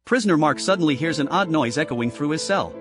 Prisoner Mark suddenly hears an odd noise echoing through his cell.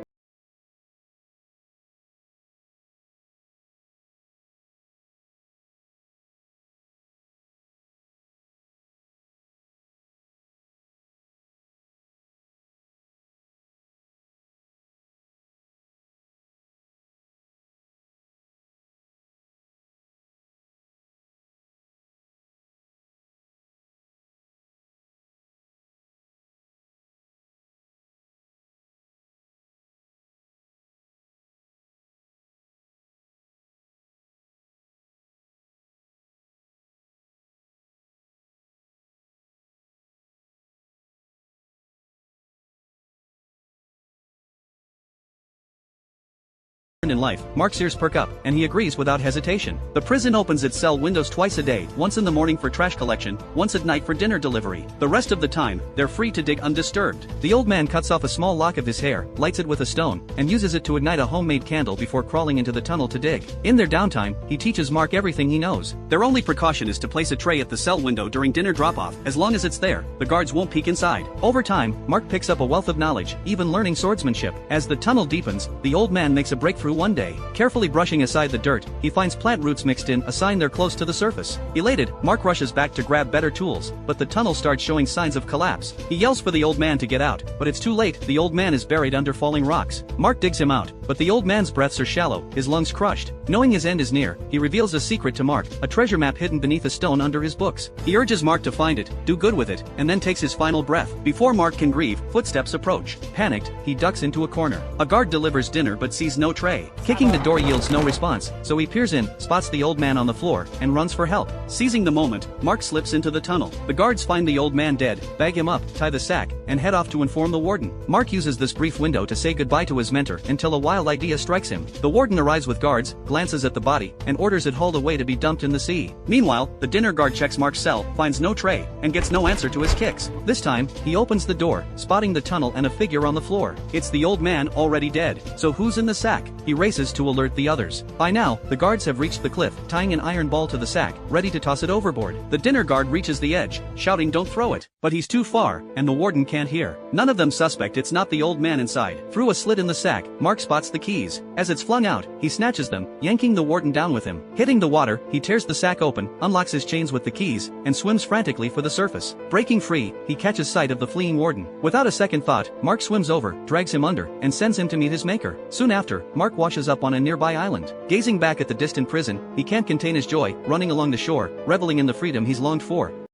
In life, Mark's ears perk up, and he agrees without hesitation. The prison opens its cell windows twice a day, once in the morning for trash collection, once at night for dinner delivery. The rest of the time, they're free to dig undisturbed. The old man cuts off a small lock of his hair, lights it with a stone, and uses it to ignite a homemade candle before crawling into the tunnel to dig. In their downtime, he teaches Mark everything he knows. Their only precaution is to place a tray at the cell window during dinner drop-off. As long as it's there, the guards won't peek inside. Over time, Mark picks up a wealth of knowledge, even learning swordsmanship. As the tunnel deepens, the old man makes a breakthrough one day. Carefully brushing aside the dirt, he finds plant roots mixed in, a sign they're close to the surface. Elated, Mark rushes back to grab better tools, but the tunnel starts showing signs of collapse. He yells for the old man to get out, but it's too late. The old man is buried under falling rocks. Mark digs him out, but the old man's breaths are shallow, his lungs crushed. Knowing his end is near, he reveals a secret to Mark, a treasure map hidden beneath a stone under his books. He urges Mark to find it, do good with it, and then takes his final breath. Before Mark can grieve, footsteps approach. Panicked, he ducks into a corner. A guard delivers dinner but sees no tray. Kicking the door yields no response, so he peers in, spots the old man on the floor, and runs for help. Seizing the moment, Mark slips into the tunnel. The guards find the old man dead, bag him up, tie the sack, and head off to inform the warden. Mark uses this brief window to say goodbye to his mentor until a wild idea strikes him. The warden arrives with guards, glances at the body, and orders it hauled away to be dumped in the sea. Meanwhile, the dinner guard checks Mark's cell, finds no tray, and gets no answer to his kicks. This time, he opens the door, spotting the tunnel and a figure on the floor. It's the old man, already dead. So who's in the sack? He races to alert the others. By now, the guards have reached the cliff, tying an iron ball to the sack, ready to toss it overboard. The dinner guard reaches the edge, shouting don't throw it. But he's too far, and the warden can't hear. None of them suspect it's not the old man inside. Through a slit in the sack, Mark spots the keys. As it's flung out, he snatches them, yanking the warden down with him. Hitting the water, he tears the sack open, unlocks his chains with the keys, and swims frantically for the surface. Breaking free, he catches sight of the fleeing warden. Without a second thought, Mark swims over, drags him under, and sends him to meet his maker. Soon after, Mark washes up on a nearby island. Gazing back at the distant prison, he can't contain his joy, running along the shore, reveling in the freedom he's longed for.